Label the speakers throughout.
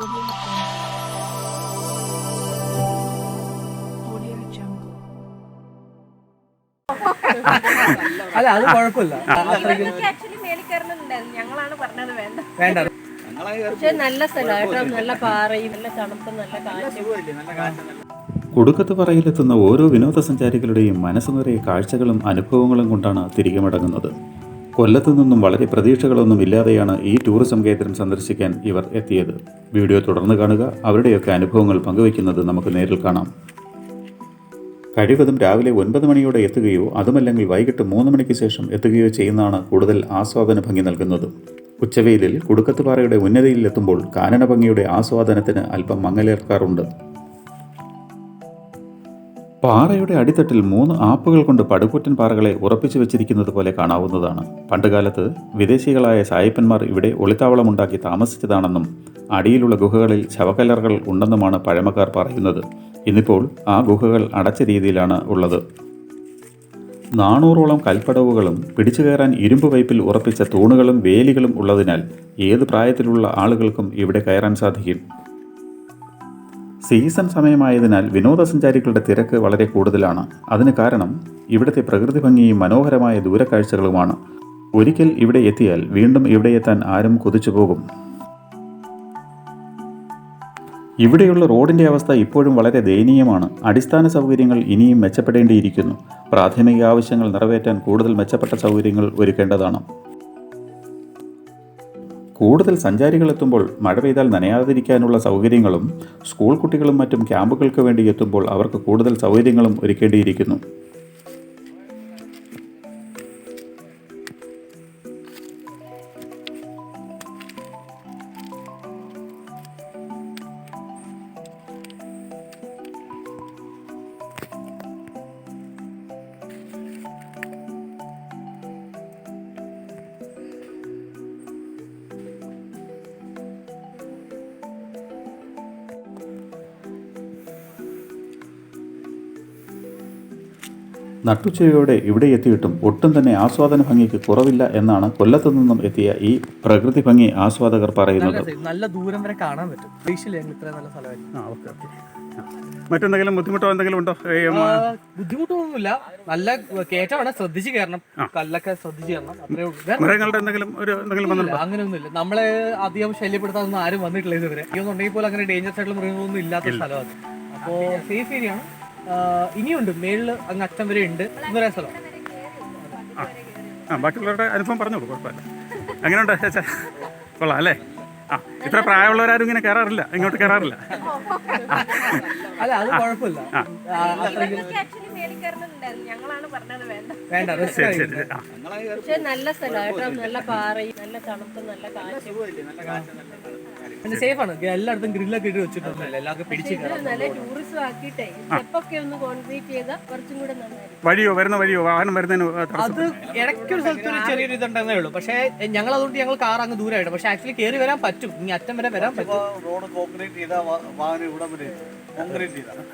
Speaker 1: Audio Jungle.
Speaker 2: അല്ല അത് കുഴപ്പമില്ല.
Speaker 3: ആക്ച്വലി മേളിൽ കയറുന്നുണ്ടായിരുന്നു, ഞങ്ങളാണ് പറഞ്ഞത് വേണ്ട
Speaker 2: വേണ്ട.
Speaker 3: പക്ഷെ നല്ല സ്ഥലമായിട്ടോ, നല്ല പാറയും നല്ല തണുപ്പും നല്ല കാറ്റും.
Speaker 4: കുടുക്കത്ത് പറയിലെത്തുന്ന ഓരോ വിനോദസഞ്ചാരികളുടെയും മനസ്സ് നിറയെ കാഴ്ചകളും അനുഭവങ്ങളും കൊണ്ടാണ് തിരികെ മടങ്ങുന്നത്. കൊല്ലത്തു നിന്നും വളരെ പ്രതീക്ഷകളൊന്നും ഇല്ലാതെയാണ് ഈ ടൂറിസം കേന്ദ്രം സന്ദർശിക്കാൻ ഇവർ എത്തിയത്. വീഡിയോ തുടർന്ന് കാണുക. അവരുടെയൊക്കെ അനുഭവങ്ങൾ പങ്കുവയ്ക്കുന്നത് നമുക്ക് നേരിൽ കാണാം. കഴിവതും രാവിലെ 9 മണിയോടെ എത്തുകയോ അതുമല്ലെങ്കിൽ വൈകിട്ട് 3 മണിക്ക് ശേഷം എത്തുകയോ ചെയ്യുന്നതാണ് കൂടുതൽ ആസ്വാദന ഭംഗി നൽകുന്നത്. ഉച്ചവെയിലിൽ കുടുക്കത്തുപാറയുടെ ഉന്നതിയിൽ എത്തുമ്പോൾ കാനന ഭംഗിയുടെ ആസ്വാദനത്തിന് അല്പം മങ്ങലേൽക്കാറുണ്ട്. പാറയുടെ അടിത്തട്ടിൽ 3 ആപ്പുകൾ കൊണ്ട് പടുകൂറ്റൻ പാറകളെ ഉറപ്പിച്ചു വെച്ചിരിക്കുന്നത് പോലെ കാണാവുന്നതാണ്. പണ്ടുകാലത്ത് വിദേശികളായ സായിപ്പന്മാർ ഇവിടെ ഒളിത്താവളമുണ്ടാക്കി താമസിച്ചതാണെന്നും അടിയിലുള്ള ഗുഹകളിൽ ശവക്കല്ലറുകൾ ഉണ്ടെന്നുമാണ് പഴമക്കാർ പറയുന്നത്. ഇന്നിപ്പോൾ ആ ഗുഹകൾ അടച്ച രീതിയിലാണ് ഉള്ളത്. 400ഓളം കൽപ്പടവുകളും പിടിച്ചു കയറാൻ ഇരുമ്പ് പൈപ്പിൽ ഉറപ്പിച്ച തൂണുകളും വേലികളും ഉള്ളതിനാൽ ഏത് പ്രായത്തിലുള്ള ആളുകൾക്കും ഇവിടെ കയറാൻ സാധിക്കും. സീസൺ സമയമായതിനാൽ വിനോദസഞ്ചാരികളുടെ തിരക്ക് വളരെ കൂടുതലാണ്. അതിന് കാരണം ഇവിടുത്തെ പ്രകൃതി ഭംഗിയും മനോഹരമായ ദൂരക്കാഴ്ചകളുമാണ്. ഒരിക്കൽ ഇവിടെ എത്തിയാൽ വീണ്ടും ഇവിടെ എത്താൻ ആരും കൊതിച്ചു പോകും. ഇവിടെയുള്ള റോഡിൻ്റെ അവസ്ഥ ഇപ്പോഴും വളരെ ദയനീയമാണ്. അടിസ്ഥാന സൗകര്യങ്ങൾ ഇനിയും മെച്ചപ്പെടേണ്ടിയിരിക്കുന്നു. പ്രാഥമിക ആവശ്യങ്ങൾ നിറവേറ്റാൻ കൂടുതൽ മെച്ചപ്പെട്ട സൗകര്യങ്ങൾ ഒരുക്കേണ്ടതാണ്. കൂടുതൽ സഞ്ചാരികൾ എത്തുമ്പോൾ മഴ പെയ്താൽ നനയാതിരിക്കാനുള്ള സൗകര്യങ്ങളും സ്കൂൾ കുട്ടികളും മറ്റും ക്യാമ്പുകൾക്ക് വേണ്ടി എത്തുമ്പോൾ അവർക്ക് കൂടുതൽ സൗകര്യങ്ങളും ഒരുക്കേണ്ടിയിരിക്കുന്നു. നട്ടുച്ചയോടെ ഇവിടെ എത്തിയിട്ടും ഒട്ടും തന്നെ ആസ്വാദന ഭംഗിക്ക് കുറവില്ല എന്നാണ് കൊല്ലത്തു നിന്നും എത്തിയ ഈ പ്രകൃതി ഭംഗി ആസ്വാദകർ പറയുന്നത്.
Speaker 2: നല്ല ദൂരം വരെ കാണാൻ പറ്റും. ഇത്ര നല്ല സ്ഥലമായിരുന്നു.
Speaker 5: മറ്റെന്തെങ്കിലും ബുദ്ധിമുട്ടോ എന്തെങ്കിലും ഉണ്ടോ?
Speaker 2: ബുദ്ധിമുട്ടൊന്നുമില്ല. നല്ല കയറ്റമാണ്, ശ്രദ്ധിച്ച് കയറണം, കല്ലൊക്കെ ശ്രദ്ധിച്ച് കയറണം, അത്രേ ഉള്ളൂ.
Speaker 5: മൃഗങ്ങളുടെ എന്തെങ്കിലും
Speaker 2: അങ്ങനെയൊന്നുമില്ല. നമ്മളെ അധികം ശല്യപ്പെടുത്താനൊന്നും ആരും വന്നിട്ടില്ല ഇതുവരെ. ഇതൊന്നുണ്ടെങ്കിൽ പോലും അങ്ങനെ ഡേഞ്ചർ ആയിട്ടുള്ള മൃഗങ്ങളൊന്നും ഇല്ലാത്ത സ്ഥലമാണ്. അപ്പോൾ സേഫ് ഏരിയയാണ്. ഇനിയുണ്ട്, മേളിൽ അങ്ങ് അറ്റം വരെ ഉണ്ട്. ഇന്നൊരു സ്ഥലം.
Speaker 5: ബാക്കിയുള്ളവരുടെ അനുഭവം പറഞ്ഞോളൂ, കുഴപ്പമില്ല. എങ്ങനെയുണ്ട് ചേച്ചാ? കൊള്ളാം അല്ലേ? ഇത്ര പ്രായമുള്ളവരാരും ഇങ്ങനെ കയറാറില്ല, ഇങ്ങോട്ട് കയറാറില്ല.
Speaker 2: അല്ല അത് കുഴപ്പമില്ല.
Speaker 3: ആക്ച്വലി മേളിൽ കയറുന്നുണ്ടായിരുന്നു, ഞങ്ങളാണ് പറഞ്ഞത് വേണ്ട
Speaker 2: വേണ്ട.
Speaker 3: പക്ഷെ നല്ല സ്ഥലമായിട്ടോ, നല്ല പാറയും നല്ല തണുപ്പും നല്ല കാറ്റും.
Speaker 2: സേഫ് ആണ്. എല്ലായിടത്തും ഗ്രില്ലൊക്കെ ഇട്ട് വെച്ചിട്ടുണ്ടല്ലോ, എല്ലാവർക്കും പിടിച്ച്
Speaker 3: നല്ല ടൂറിസം ആക്കിയിട്ടേ സ്റ്റെപ്പൊക്കെ ഒന്ന് കോൺക്രീറ്റ് ചെയ്താൽ കുറച്ചും കൂടെ നന്നായിരിക്കും.
Speaker 5: വഴിയോ വാഹനം വരുന്നതിന്
Speaker 2: അത് ഇടയ്ക്കൊരു സ്ഥലത്ത് ഒരു ചെറിയൊരു ഇതുണ്ടെന്നേ ഉള്ളൂ. പക്ഷേ ഞങ്ങൾ അതുകൊണ്ട് ഞങ്ങൾ കാർ അങ്ങ് ദൂരമായിട്ട്, പക്ഷെ ആക്ച്വലി കയറി വരാൻ പറ്റും, ഇനി അറ്റം വരെ വരാൻ പറ്റും.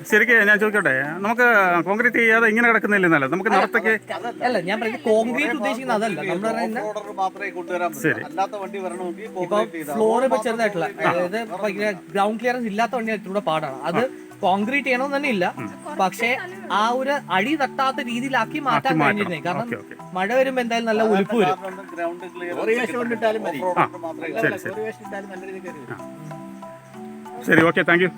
Speaker 5: ശരിക്കും ഞാൻ ചോദിക്കട്ടെ, നമുക്ക് കോൺക്രീറ്റ് ചെയ്യാതെ ഇങ്ങനെ കിടക്കുന്നില്ലെന്നല്ല, നമുക്ക് നടത്തേക്ക്
Speaker 2: അല്ല ഞാൻ പറയുന്നത് കോൺക്രീറ്റ് ഉദ്ദേശിക്കുന്നത് അതല്ല. നമ്മൾ ഇപ്പൊ ഫ്ലോർ ഇപ്പൊ ചെറുതായിട്ടുള്ള, അതായത് ഗ്രൗണ്ട് ക്ലിയറൻസ് ഇല്ലാത്ത വണ്ടി ഇവിടെ പാടാണ്. അത് കോൺക്രീറ്റ് ചെയ്യണമെന്ന് തന്നെ ഇല്ല, പക്ഷെ ആ ഒരു അടി തട്ടാത്ത രീതിയിലാക്കി മാറ്റാൻ കഴിഞ്ഞിരുന്നേ. കാരണം മഴ വരുമ്പോ എന്തായാലും നല്ല ഒലിപ്പ് വരും.
Speaker 5: ശരി, ഓക്കെ, താങ്ക് യു.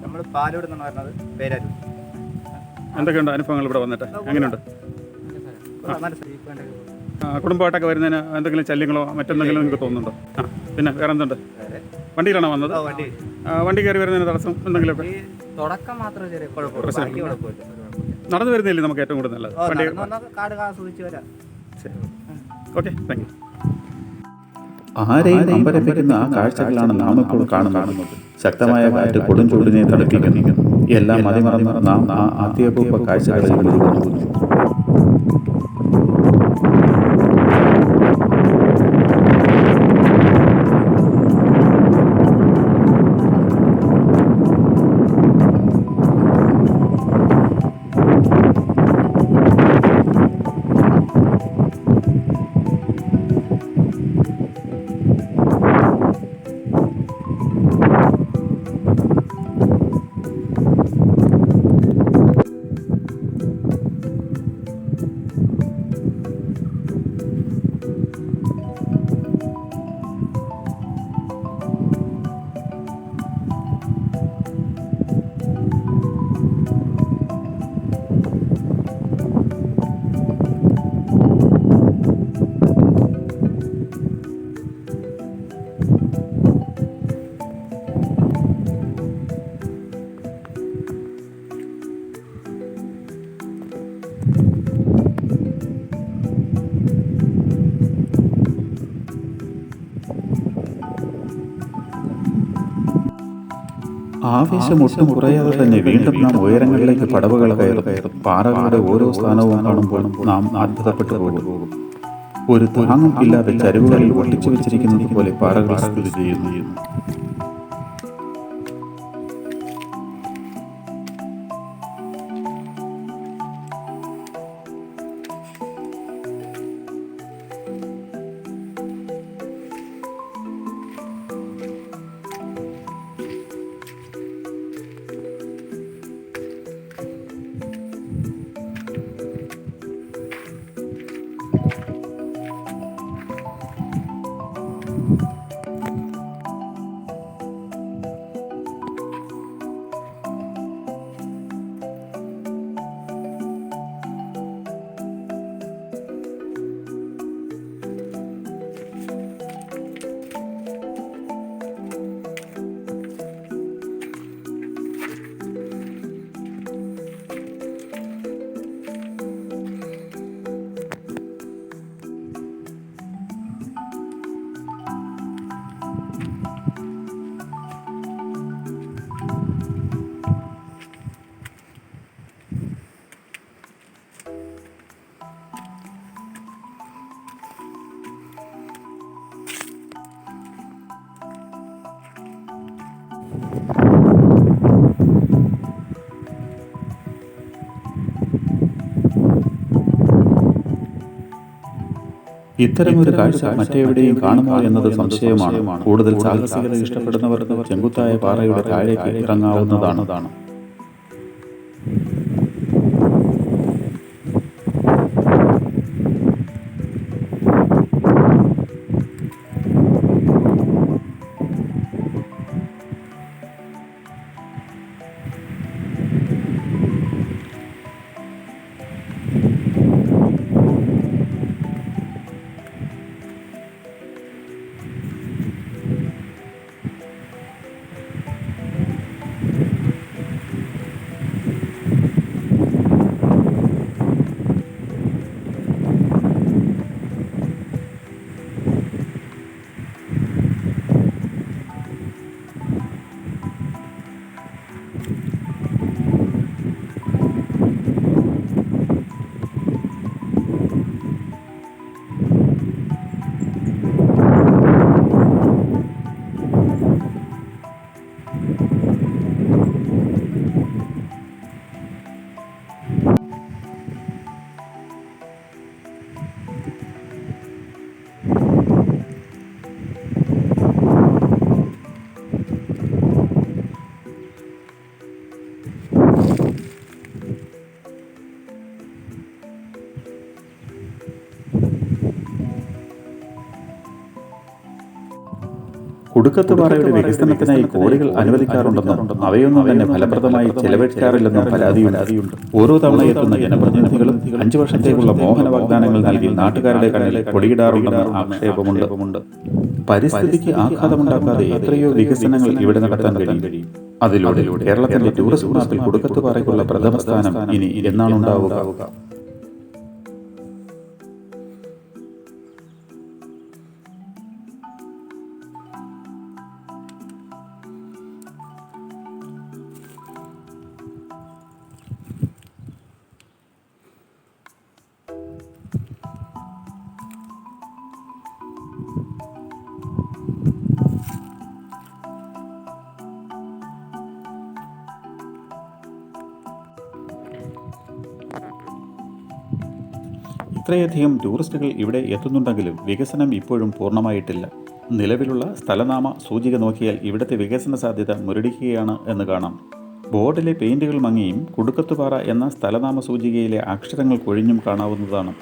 Speaker 6: നമ്മൾ പാലോട് എന്ന് പറഞ്ഞത് പേരാരും.
Speaker 5: എന്തൊക്കെയുണ്ട് അനുഭവങ്ങൾ ഇവിടെ വന്നിട്ട്? എങ്ങനെയുണ്ട്? കുടുംബമായിട്ടൊക്കെ വരുന്നതിന് എന്തെങ്കിലും ശല്യങ്ങളോ മറ്റെന്തെങ്കിലും നിങ്ങൾക്ക് തോന്നുന്നുണ്ടോ? പിന്നെ വേറെ എന്തുണ്ട്? വണ്ടിയിലാണോ വന്നത്? വണ്ടി കയറി വരുന്നതിന് തടസ്സം എന്തെങ്കിലുമൊക്കെ?
Speaker 6: തുടക്കം മാത്രം ചെറിയ കുഴപ്പമില്ല.
Speaker 5: നടന്നു വരുന്നില്ലേ നമുക്ക് ഏറ്റവും കൂടുതൽ നല്ലത്? വണ്ടി
Speaker 6: കാട് ആസ്വദിച്ച് വരാം.
Speaker 5: ശരി, ഓക്കെ, താങ്ക് യു.
Speaker 4: ആരെയും അമ്പരപ്പിക്കുന്ന ആ കാഴ്ചകളാണ് നാം ഇപ്പോൾ കാണുന്നത്. ശക്തമായ കാറ്റ് കൊടുംചൂടിനെ തണുപ്പിക്കുന്നു. എല്ലാം മതിമറന്ന് നാം ആ അത്യപൂർവ കാഴ്ചകളിൽ മുഴുകുന്നു. ആവേശം ഒട്ടും കുറയാതെ തന്നെ വീണ്ടും നാം ഉയരങ്ങളിലേക്ക് പടവുകൾ കയറും. പാറകളുടെ ഓരോ സ്ഥാനവും കാണുമ്പോൾ നാം അത്ഭുതപ്പെട്ടു പോകും. ഒരു താങ്ങും ഇല്ലാതെ ചരിവുകളിൽ ഒട്ടിച്ചു വെച്ചിരിക്കുന്നത് പോലെ പാറകൾ സ്ഥിതി ചെയ്യുന്നു. ഇത്തരമൊരു കാഴ്ച മറ്റെവിടെയും കാണുമോ എന്നത് സംശയമാണ്. കൂടുതൽ സാഹസികത ഇഷ്ടപ്പെടുന്നവർക്ക് ചെങ്കുത്തായ പാറയുടെ താഴേക്ക് ഇറങ്ങാവുന്നതാണ്. കുടുക്കത്ത് പാറയുടെ വികസനത്തിനായി കോടികൾ അനുവദിക്കാറുണ്ടെന്നും അവയൊന്നും തന്നെ ഫലപ്രദമായി ചെലവഴിക്കാറില്ലെന്നും പരാതിയുണ്ട്. ഓരോ തവണ എത്തുന്ന ജനപ്രതിനിധികളും 5 വർഷത്തേക്കുള്ള മോഹന വാഗ്ദാനങ്ങൾ നൽകി നാട്ടുകാരുടെ കണ്ണിൽ പൊടിയിടാറുണ്ടെന്ന് ആക്ഷേപമുണ്ട്. പരിസ്ഥിതിക്ക് ആഘാതമുണ്ടാക്കാതെ എത്രയോ വികസനങ്ങൾ ഇവിടെ നടത്താൻ കഴിയും. അതിലൂടെ കേരളത്തിന്റെ ടൂറിസം മാപ്പിൽ കുടുക്കത്ത് പാറയ്ക്കുള്ള പ്രഥമ സ്ഥാനം ഇനി എന്നാണ് ഉണ്ടാവുക? ഇത്രയധികം ടൂറിസ്റ്റുകൾ ഇവിടെ എത്തുന്നുണ്ടെങ്കിലും വികസനം ഇപ്പോഴും പൂർണ്ണമായിട്ടില്ല. നിലവിലുള്ള സ്ഥലനാമ സൂചിക നോക്കിയാൽ ഇവിടുത്തെ വികസന സാധ്യത മുരടിക്കുകയാണ് എന്ന് കാണാം. ബോർഡിലെ പെയിന്റുകൾ മങ്ങിയും കുടുക്കത്തുപാറ എന്ന സ്ഥലനാമ സൂചികയിലെ അക്ഷരങ്ങൾ കൊഴിഞ്ഞും കാണാവുന്നതാണ്.